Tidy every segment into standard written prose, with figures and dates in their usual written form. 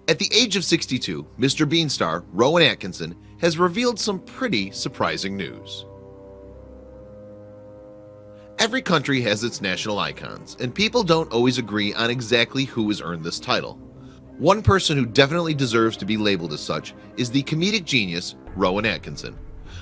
At the age of 62, Mr. Bean star Rowan Atkinson has revealed some pretty surprising news. Every country has its national icons, and people don't always agree on exactly who has earned this title. One person who definitely deserves to be labeled as such is the comedic genius Rowan Atkinson.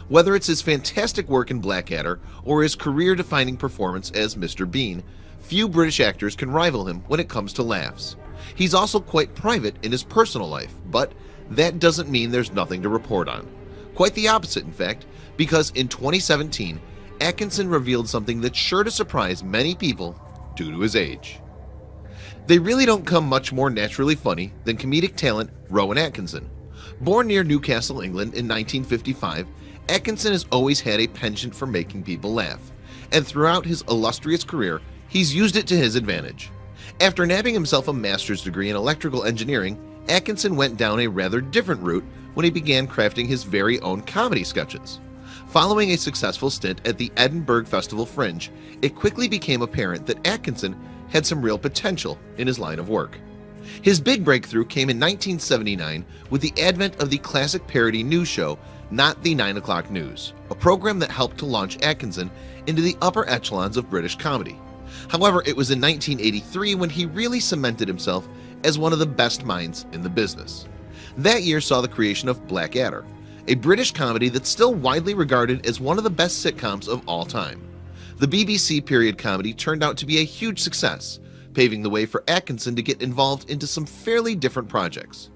Whether it's his fantastic work in Blackadder or his career-defining performance as Mr. Bean, few British actors can rival him when it comes to laughs. He's also quite private in his personal life, but that doesn't mean there's nothing to report on. Quite the opposite, in fact, because in 2017, Atkinson revealed something that's sure to surprise many people due to his age. They really don't come much more naturally funny than comedic talent Rowan Atkinson. Born near Newcastle, England in 1955, Atkinson has always had a penchant for making people laugh, and throughout his illustrious career, he's used it to his advantage. After nabbing himself a master's degree in electrical engineering, Atkinson went down a rather different route when he began crafting his very own comedy sketches. Following a successful stint at the Edinburgh Festival Fringe, it quickly became apparent that Atkinson had some real potential in his line of work. His big breakthrough came in 1979 with the advent of the classic parody news show Not the 9 O'Clock News, a program that helped to launch Atkinson into the upper echelons of British comedy. However, it was in 1983 when he really cemented himself as one of the best minds in the business. That year saw the creation of Blackadder, a British comedy that's still widely regarded as one of the best sitcoms of all time. The BBC period comedy turned out to be a huge success, paving the way for Atkinson to get involved into some fairly different projects.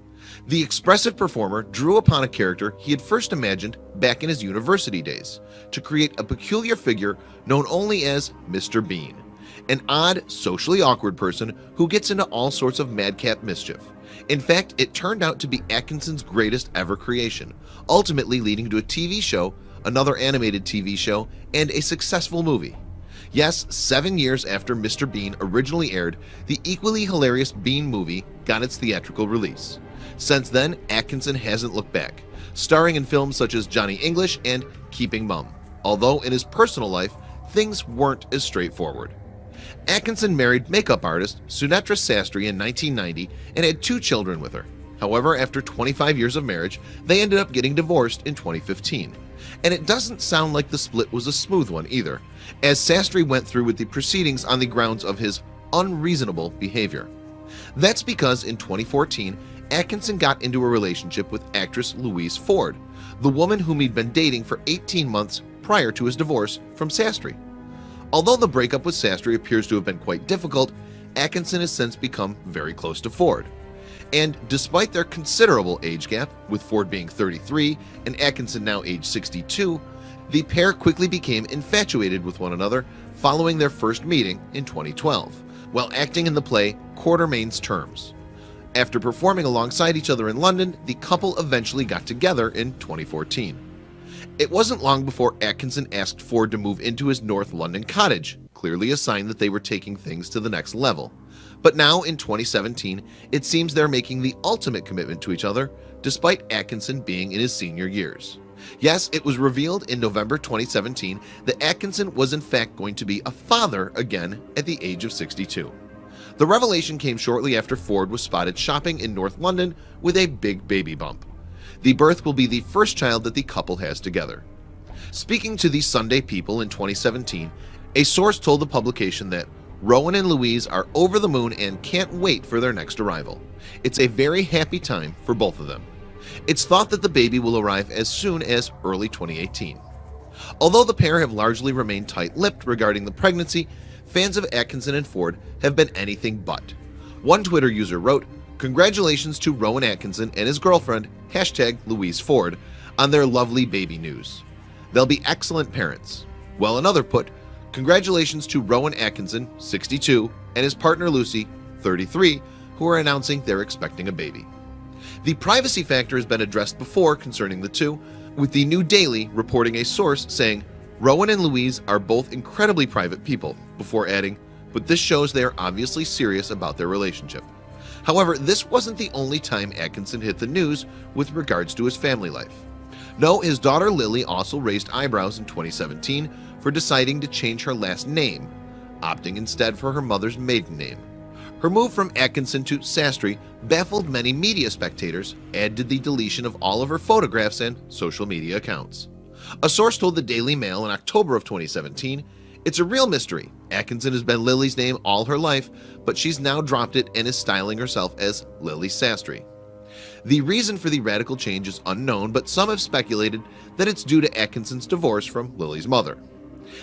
The expressive performer drew upon a character he had first imagined back in his university days to create a peculiar figure known only as Mr. Bean, an odd, socially awkward person who gets into all sorts of madcap mischief. In fact, it turned out to be Atkinson's greatest ever creation, ultimately leading to a TV show, another animated TV show, and a successful movie. Yes, 7 years after Mr. Bean originally aired, the equally hilarious Bean movie got its theatrical release. Since then, Atkinson hasn't looked back, starring in films such as Johnny English and Keeping Mum, although in his personal life, things weren't as straightforward. Atkinson married makeup artist Sunetra Sastry in 1990 and had 2 children with her. However, after 25 years of marriage, they ended up getting divorced in 2015. And it doesn't sound like the split was a smooth one either, as Sastry went through with the proceedings on the grounds of his unreasonable behavior. That's because in 2014, Atkinson got into a relationship with actress Louise Ford, the woman whom he'd been dating for 18 months prior to his divorce from Sastry. Although the breakup with Sastry appears to have been quite difficult, Atkinson has since become very close to Ford. And despite their considerable age gap, with Ford being 33 and Atkinson now age 62, the pair quickly became infatuated with one another following their first meeting in 2012, while acting in the play Quartermain's Terms. After performing alongside each other in London, the couple eventually got together in 2014. It wasn't long before Atkinson asked Ford to move into his North London cottage, clearly a sign that they were taking things to the next level. But now in 2017, it seems they're making the ultimate commitment to each other, despite Atkinson being in his senior years. Yes, it was revealed in November 2017 that Atkinson was in fact going to be a father again at the age of 62. The revelation came shortly after Ford was spotted shopping in North London with a big baby bump. The birth will be the first child that the couple has together. Speaking to the Sunday People in 2017, a source told the publication that Rowan and Louise are over the moon and can't wait for their next arrival. It's a very happy time for both of them. It's thought that the baby will arrive as soon as early 2018. Although the pair have largely remained tight-lipped regarding the pregnancy, fans of Atkinson and Ford have been anything but. One Twitter user wrote, "Congratulations to Rowan Atkinson and his girlfriend, #Louise Ford, on their lovely baby news. They'll be excellent parents." While another put, "Congratulations to Rowan Atkinson, 62, and his partner Lucy, 33, who are announcing they're expecting a baby." The privacy factor has been addressed before concerning the two, with the New Daily reporting a source saying, "Rowan and Louise are both incredibly private people," before adding, "but this shows they are obviously serious about their relationship." However, this wasn't the only time Atkinson hit the news with regards to his family life. No, his daughter Lily also raised eyebrows in 2017 for deciding to change her last name, opting instead for her mother's maiden name. Her move from Atkinson to Sastry baffled many media spectators, as did the deletion of all of her photographs and social media accounts. A source told the Daily Mail in October of 2017, "It's a real mystery. Atkinson has been Lily's name all her life, but she's now dropped it and is styling herself as Lily Sastry." The reason for the radical change is unknown, but some have speculated that it's due to Atkinson's divorce from Lily's mother.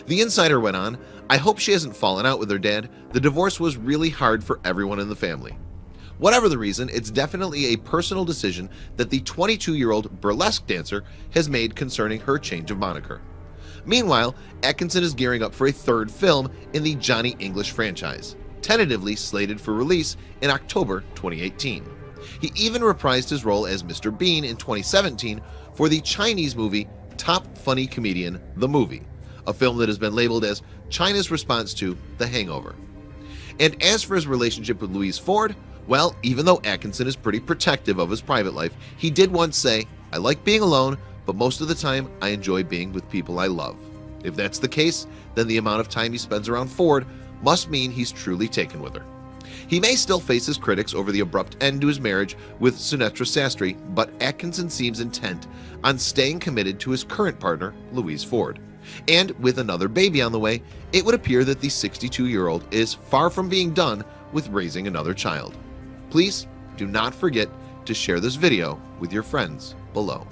The insider went on, "I hope she hasn't fallen out with her dad. The divorce was really hard for everyone in the family." Whatever the reason, it's definitely a personal decision that the 22-year-old burlesque dancer has made concerning her change of moniker. Meanwhile, Atkinson is gearing up for a third film in the Johnny English franchise, tentatively slated for release in October 2018. He even reprised his role as Mr. Bean in 2017 for the Chinese movie Top Funny Comedian: The Movie, a film that has been labeled as China's response to The Hangover. And as for his relationship with Louise Ford, well, even though Atkinson is pretty protective of his private life, he did once say, "I like being alone, but most of the time I enjoy being with people I love." If that's the case, then the amount of time he spends around Ford must mean he's truly taken with her. He may still face his critics over the abrupt end to his marriage with Sunetra Sastry, but Atkinson seems intent on staying committed to his current partner, Louise Ford. And with another baby on the way, it would appear that the 62-year-old is far from being done with raising another child. Please do not forget to share this video with your friends below.